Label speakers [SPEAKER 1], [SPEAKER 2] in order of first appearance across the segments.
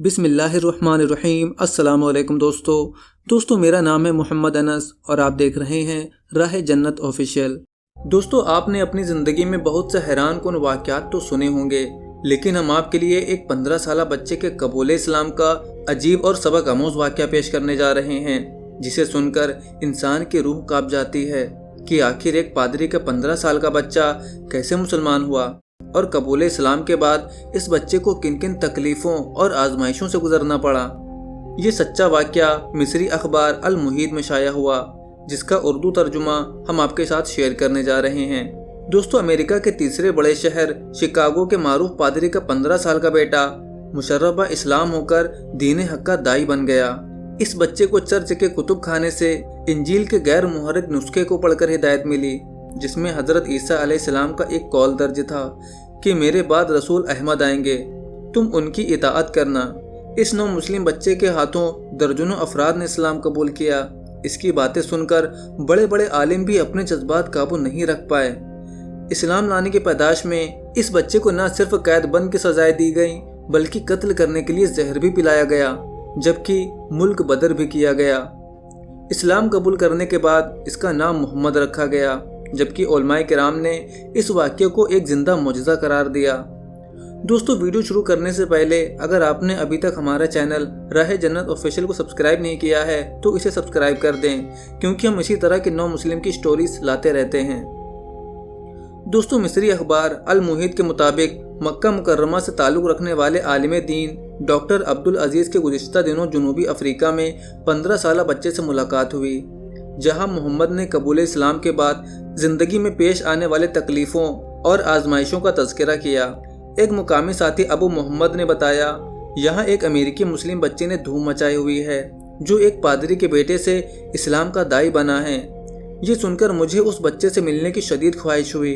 [SPEAKER 1] बिस्मिल्लाहिर्रहमानिर्रहीम। अस्सलाम वालेकुम दोस्तों मेरा नाम है मोहम्मद अनस और आप देख रहे हैं राह जन्नत ऑफिशियल। दोस्तों, आपने अपनी ज़िंदगी में बहुत से हैरान कुन वाक़यात तो सुने होंगे, लेकिन हम आपके लिए एक 15 साला बच्चे के कबूल इस्लाम का अजीब और सबक आमोज़ वाक़या पेश करने जा रहे हैं, जिसे सुनकर इंसान की रूह कांप जाती है कि आखिर एक पादरी का 15 साल का बच्चा कैसे मुसलमान हुआ और कबूल इस्लाम के बाद इस बच्चे को किन किन तकलीफ़ों और आजमाइशों से गुजरना पड़ा। ये सच्चा वाक़या मिस्री अखबार अल मुहीत में शाया हुआ, जिसका उर्दू तर्जुमा हम आपके साथ शेयर करने जा रहे हैं। दोस्तों, अमेरिका के तीसरे बड़े शहर शिकागो के मारूफ पादरी का 15 साल का बेटा मुशर्रफ इस्लाम होकर दीन हक का दाई बन गया। इस बच्चे को चर्च के कुतुब खाने से इंजील के गैर मुहर्रिक नुस्खे को पढ़कर हिदायत मिली, जिसमें हज़रत ईसा अलैहिस्सलाम का एक कौल दर्ज था कि मेरे बाद रसूल अहमद आएंगे, तुम उनकी इताअत करना। इस नौ मुस्लिम बच्चे के हाथों दर्जनों अफराद ने इस्लाम कबूल किया। इसकी बातें सुनकर बड़े बड़े आलिम भी अपने जज्बात काबू नहीं रख पाए। इस्लाम लाने की पैदाश में इस बच्चे को न सिर्फ कैद बंद की सजाएं दी गई, बल्कि कत्ल करने के लिए जहर भी पिलाया गया, जबकि मुल्क बदर भी किया गया। इस्लाम कबूल करने के बाद इसका नाम मोहम्मद रखा गया, जबकि उलमाए किराम ने इस वाक़ये को एक जिंदा मुजज़ा करार दिया। दोस्तों, वीडियो शुरू करने से पहले अगर आपने अभी तक हमारा चैनल राह जन्नत ऑफिशियल को सब्सक्राइब नहीं किया है तो इसे सब्सक्राइब कर दें, क्योंकि हम इसी तरह के नौ मुस्लिम की स्टोरीज लाते रहते हैं। दोस्तों, मिस्री अखबार अल मुहीत के मुताबिक मक्का मुकर्रमा से ताल्लुक़ रखने वाले आलिम दीन डॉक्टर अब्दुल अजीज़ के गुज़िश्ता दिनों जनूबी अफ्रीका में 15 साला बच्चे से मुलाकात हुई, जहां मोहम्मद ने कबूल इस्लाम के बाद ज़िंदगी में पेश आने वाले तकलीफ़ों और आजमाइशों का तज़किरा किया। एक मुकामी साथी अबू मोहम्मद ने बताया, यहाँ एक अमेरिकी मुस्लिम बच्चे ने धूम मचाई हुई है जो एक पादरी के बेटे से इस्लाम का दाई बना है। ये सुनकर मुझे उस बच्चे से मिलने की शदीद ख्वाहिश हुई।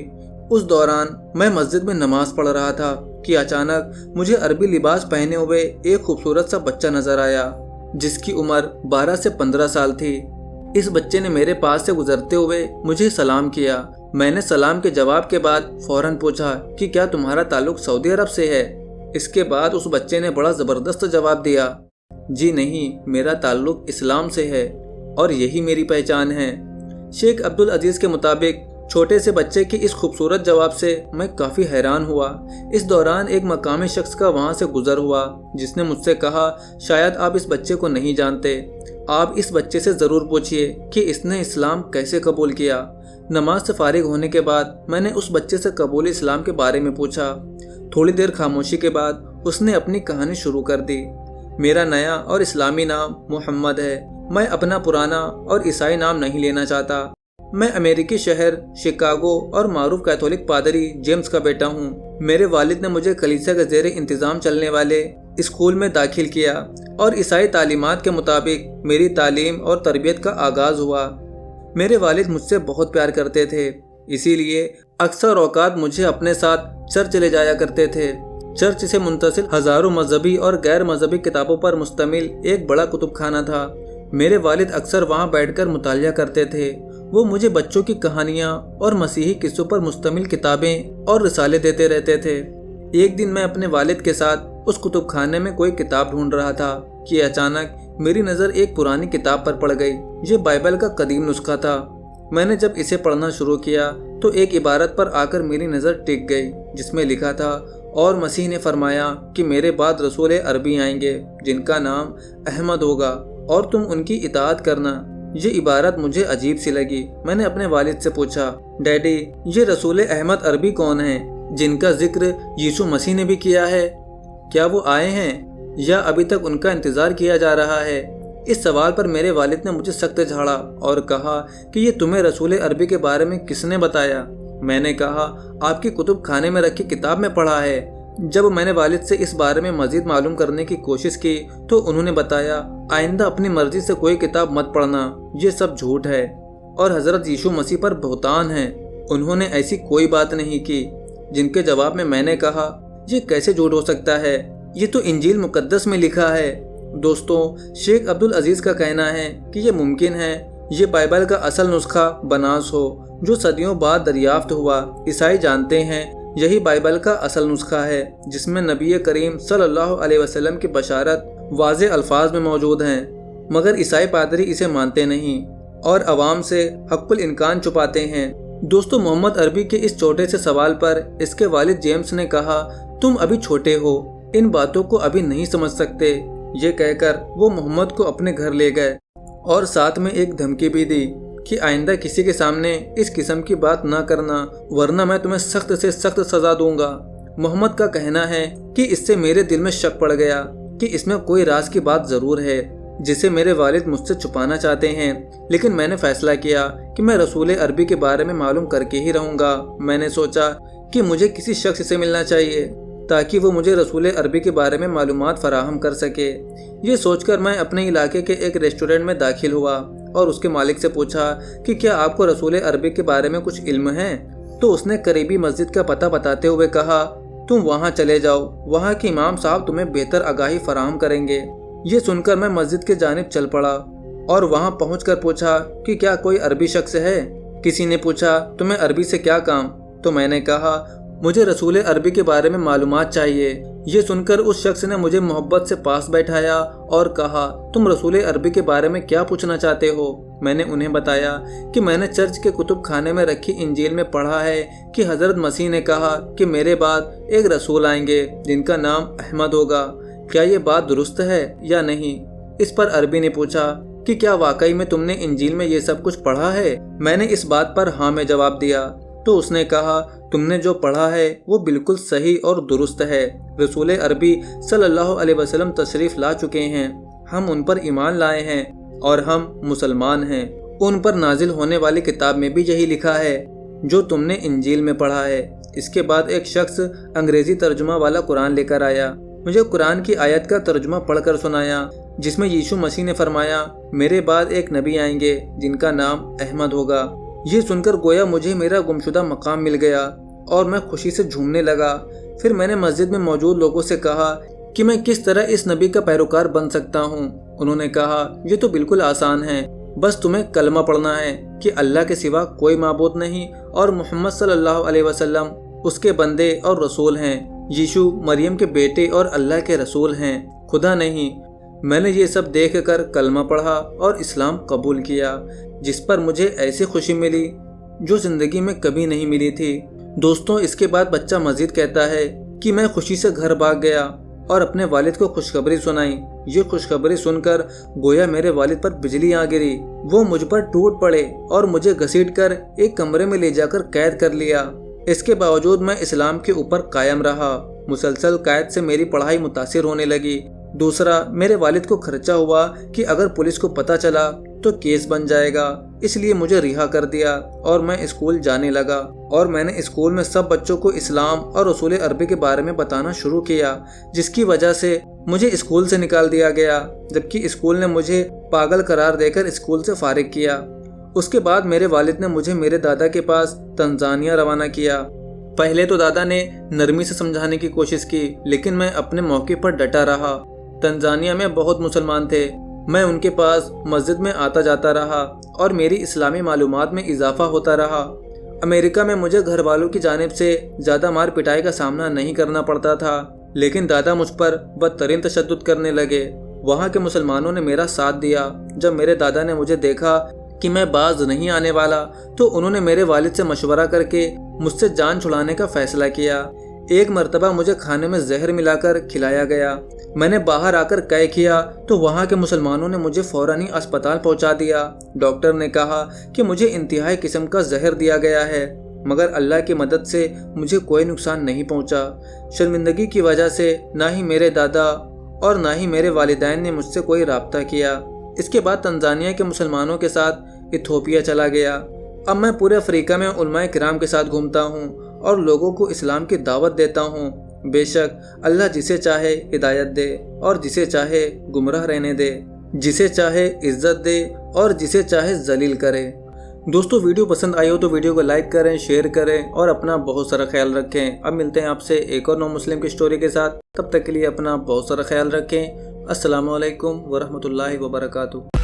[SPEAKER 1] उस दौरान मैं मस्जिद में नमाज पढ़ रहा था कि अचानक मुझे अरबी लिबास पहने हुए एक खूबसूरत सा बच्चा नजर आया, जिसकी उम्र 12 से 15 साल थी। इस बच्चे ने मेरे पास से गुजरते हुए मुझे सलाम किया। मैंने सलाम के जवाब के बाद फौरन पूछा कि क्या तुम्हारा ताल्लुक सऊदी अरब से है। इसके बाद उस बच्चे ने बड़ा ज़बरदस्त जवाब दिया, जी नहीं, मेरा ताल्लुक इस्लाम से है और यही मेरी पहचान है। शेख अब्दुल अजीज़ के मुताबिक छोटे से बच्चे के इस खूबसूरत जवाब से मैं काफ़ी हैरान हुआ। इस दौरान एक मकामी शख्स का वहाँ से गुजर हुआ, जिसने मुझसे कहा, शायद आप इस बच्चे को नहीं जानते, आप इस बच्चे से ज़रूर पूछिए कि इसने इस्लाम कैसे कबूल किया। नमाज से फारिग होने के बाद मैंने उस बच्चे से कबूल इस्लाम के बारे में पूछा। थोड़ी देर खामोशी के बाद उसने अपनी कहानी शुरू कर दी। मेरा नया और इस्लामी नाम मोहम्मद है। मैं अपना पुराना और ईसाई नाम नहीं लेना चाहता। मैं अमेरिकी शहर शिकागो और मारूफ कैथोलिक पादरी जेम्स का बेटा हूँ। मेरे वालिद ने मुझे कलीसिया के ज़ेरे इंतज़ाम चलने वाले स्कूल में दाखिल किया और ईसाई तालीमात के मुताबिक मेरी तालीम और तरबियत का आगाज़ हुआ। मेरे वालिद मुझसे बहुत प्यार करते थे, इसीलिए अक्सर औकात मुझे अपने साथ चर्च ले जाया करते थे। चर्च से मुंतसिल हज़ारों मजहबी और गैर मजहबी किताबों पर मुश्तमिल एक बड़ा कुतुब खाना था। मेरे वालिद अक्सर वहाँ बैठकर मुतालिया करते थे। वो मुझे बच्चों की कहानियाँ और मसीही किस्सों पर मुश्तमिल किताबें और रिसाले देते रहते थे। एक दिन मैं अपने वालिद के साथ उस कुतुब खाने में कोई किताब ढूंढ रहा था कि अचानक मेरी नज़र एक पुरानी किताब पर पड़ गई। ये बाइबल का कदीम नुस्खा था। मैंने जब इसे पढ़ना शुरू किया तो एक इबारत पर आकर मेरी नज़र टिक गई, जिसमें लिखा था, और मसीह ने फरमाया कि मेरे बाद रसूल अरबी आएंगे जिनका नाम अहमद होगा और तुम उनकी इताअत करना। ये इबारत मुझे अजीब सी लगी। मैंने अपने वालिद से पूछा, डैडी, ये रसूल अहमद अरबी कौन हैं जिनका जिक्र यीशु मसीह ने भी किया है? क्या वो आए हैं या अभी तक उनका इंतज़ार किया जा रहा है? इस सवाल पर मेरे वालिद ने मुझे सख्त झाड़ा और कहा कि ये तुम्हें रसूल अरबी के बारे में किसने बताया? मैंने कहा, आपकी कुतुब खाने में रखी किताब में पढ़ा है। जब मैंने वालिद से इस बारे में मज़ीद मालूम करने की कोशिश की तो उन्होंने बताया, आइंदा अपनी मर्जी से कोई किताब मत पढ़ना, ये सब झूठ है और हज़रत यीशु मसीह पर बहतान है। उन्होंने ऐसी कोई बात नहीं की। जिनके जवाब में मैंने कहा, ये कैसे झूठ हो सकता है, ये तो इंजील मुकद्दस में लिखा है। दोस्तों, शेख अब्दुल अजीज़ का कहना है कि ये मुमकिन है ये बाइबल का असल नुस्खा बनास हो, जो सदियों बाद दरियाफ्त हुआ। ईसाई जानते हैं یہی بائبل کا اصل نسخہ ہے جس میں نبی کریم صلی اللہ علیہ وسلم کی بشارت واضح الفاظ میں موجود ہیں، مگر عیسائی پادری اسے مانتے نہیں اور عوام سے حق الانکار چھپاتے ہیں۔ دوستو، محمد عربی کے اس چھوٹے سے سوال پر اس کے والد جیمز نے کہا، تم ابھی چھوٹے ہو، ان باتوں کو ابھی نہیں سمجھ سکتے۔ یہ کہہ کر وہ محمد کو اپنے گھر لے گئے اور ساتھ میں ایک دھمکی بھی دی کہ آئندہ کسی کے سامنے اس قسم کی بات نہ کرنا، ورنہ میں تمہیں سخت سے سخت سزا دوں گا۔ محمد کا کہنا ہے کہ اس سے میرے دل میں شک پڑ گیا کہ اس میں کوئی راز کی بات ضرور ہے جسے میرے والد مجھ سے چھپانا چاہتے ہیں، لیکن میں نے فیصلہ کیا کہ میں رسول عربی کے بارے میں معلوم کر کے ہی رہوں گا۔ میں نے سوچا کہ مجھے کسی شخص سے ملنا چاہیے تاکہ وہ مجھے رسول عربی کے بارے میں معلومات فراہم کر سکے۔ یہ سوچ کر میں اپنے علاقے کے ایک ریسٹورنٹ میں داخل ہوا اور اس کے مالک سے پوچھا کہ کیا آپ کو رسول عربی کے بارے میں کچھ علم ہے؟ تو اس نے قریبی مسجد کا پتہ بتاتے ہوئے کہا، تم وہاں چلے جاؤ، وہاں کے امام صاحب تمہیں بہتر آگاہی فراہم کریں گے۔ یہ سن کر میں مسجد کی جانب چل پڑا اور وہاں پہنچ کر پوچھا کہ کیا کوئی عربی شخص ہے؟ کسی نے پوچھا، تمہیں عربی سے کیا کام؟ تو میں نے کہا، مجھے رسول عربی کے بارے میں معلومات چاہیے۔ یہ سن کر اس شخص نے مجھے محبت سے پاس بیٹھایا اور کہا، تم رسول عربی کے بارے میں کیا پوچھنا چاہتے ہو؟ میں نے انہیں بتایا کہ میں نے چرچ کے کتب خانے میں رکھی انجیل میں پڑھا ہے کہ حضرت مسیح نے کہا کہ میرے بعد ایک رسول آئیں گے جن کا نام احمد ہوگا۔ کیا یہ بات درست ہے یا نہیں؟ اس پر عربی نے پوچھا کہ کیا واقعی میں تم نے انجیل میں یہ سب کچھ پڑھا ہے؟ میں نے اس بات پر ہاں میں جواب دیا۔ تو اس نے کہا، تم نے جو پڑھا ہے وہ بالکل صحیح اور درست ہے۔ رسول عربی صلی اللہ علیہ وسلم تشریف لا چکے ہیں، ہم ان پر ایمان لائے ہیں اور ہم مسلمان ہیں۔ ان پر نازل ہونے والی کتاب میں بھی یہی لکھا ہے جو تم نے انجیل میں پڑھا ہے۔ اس کے بعد ایک شخص انگریزی ترجمہ والا قرآن لے کر آیا، مجھے قرآن کی آیت کا ترجمہ پڑھ کر سنایا جس میں ییشو مسیح نے فرمایا، میرے بعد ایک نبی آئیں گے جن کا نام احمد ہوگا۔ یہ سن کر گویا مجھے میرا گمشدہ مقام مل گیا اور میں خوشی سے جھومنے لگا۔ پھر میں نے مسجد میں موجود لوگوں سے کہا کہ میں کس طرح اس نبی کا پیروکار بن سکتا ہوں۔ انہوں نے کہا، یہ تو بالکل آسان ہے، بس تمہیں کلمہ پڑھنا ہے کہ اللہ کے سوا کوئی معبود نہیں اور محمد صلی اللہ علیہ وسلم اس کے بندے اور رسول ہیں۔ ییشو مریم کے بیٹے اور اللہ کے رسول ہیں، خدا نہیں۔ میں نے یہ سب دیکھ کر کلمہ پڑھا اور اسلام قبول کیا، جس پر مجھے ایسی خوشی ملی جو زندگی میں کبھی نہیں ملی تھی۔ دوستوں، اس کے بعد بچہ مزید کہتا ہے کہ میں خوشی سے گھر بھاگ گیا اور اپنے والد کو خوشخبری سنائی۔ یہ خوشخبری سن کر گویا میرے والد پر بجلی آ گری، وہ مجھ پر ٹوٹ پڑے اور مجھے گھسیٹ کر ایک کمرے میں لے جا کر قید کر لیا۔ اس کے باوجود میں اسلام کے اوپر قائم رہا۔ مسلسل قید سے میری پڑھائی متاثر ہونے لگی۔ دوسرا، میرے والد کو خدشہ ہوا کہ اگر پولیس کو پتہ چلا تو کیس بن جائے گا، اس لیے مجھے رہا کر دیا اور میں اسکول جانے لگا، اور میں نے اسکول میں سب بچوں کو اسلام اور رسول عربی کے بارے میں بتانا شروع کیا، جس کی وجہ سے مجھے اسکول سے نکال دیا گیا، جبکہ اسکول نے مجھے پاگل قرار دے کر اسکول سے فارغ کیا۔ اس کے بعد میرے والد نے مجھے میرے دادا کے پاس تنزانیہ روانہ کیا۔ پہلے تو دادا نے نرمی سے سمجھانے کی کوشش کی، لیکن میں اپنے موقع پر ڈٹا رہا۔ تنزانیہ میں بہت مسلمان تھے، میں ان کے پاس مسجد میں آتا جاتا رہا اور میری اسلامی معلومات میں اضافہ ہوتا رہا۔ امریکہ میں مجھے گھر والوں کی جانب سے زیادہ مار پٹائی کا سامنا نہیں کرنا پڑتا تھا، لیکن دادا مجھ پر بدترین تشدد کرنے لگے۔ وہاں کے مسلمانوں نے میرا ساتھ دیا۔ جب میرے دادا نے مجھے دیکھا کہ میں باز نہیں آنے والا تو انہوں نے میرے والد سے مشورہ کر کے مجھ سے جان چھڑانے کا فیصلہ کیا۔ ایک مرتبہ مجھے کھانے میں زہر ملا کر کھلایا گیا۔ میں نے باہر آ کر قے کیا تو وہاں کے مسلمانوں نے مجھے فوراً ہی اسپتال پہنچا دیا۔ ڈاکٹر نے کہا کہ مجھے انتہائی قسم کا زہر دیا گیا ہے، مگر اللہ کی مدد سے مجھے کوئی نقصان نہیں پہنچا۔ شرمندگی کی وجہ سے نہ ہی میرے دادا اور نہ ہی میرے والدین نے مجھ سے کوئی رابطہ کیا۔ اس کے بعد تنزانیہ کے مسلمانوں کے ساتھ ایتھوپیا چلا گیا۔ اب میں پورے افریقہ میں علماء کرام کے ساتھ گھومتا ہوں اور لوگوں کو اسلام کی دعوت دیتا ہوں۔ بے شک اللہ جسے چاہے ہدایت دے اور جسے چاہے گمراہ رہنے دے، جسے چاہے عزت دے اور جسے چاہے ذلیل کرے۔ دوستو، ویڈیو پسند آئی ہو تو ویڈیو کو لائک کریں، شیئر کریں اور اپنا بہت سارا خیال رکھیں۔ اب ملتے ہیں آپ سے ایک اور نو مسلم کی سٹوری کے ساتھ، تب تک کے لیے اپنا بہت سارا خیال رکھیں۔ السلام علیکم ورحمۃ اللہ وبرکاتہ۔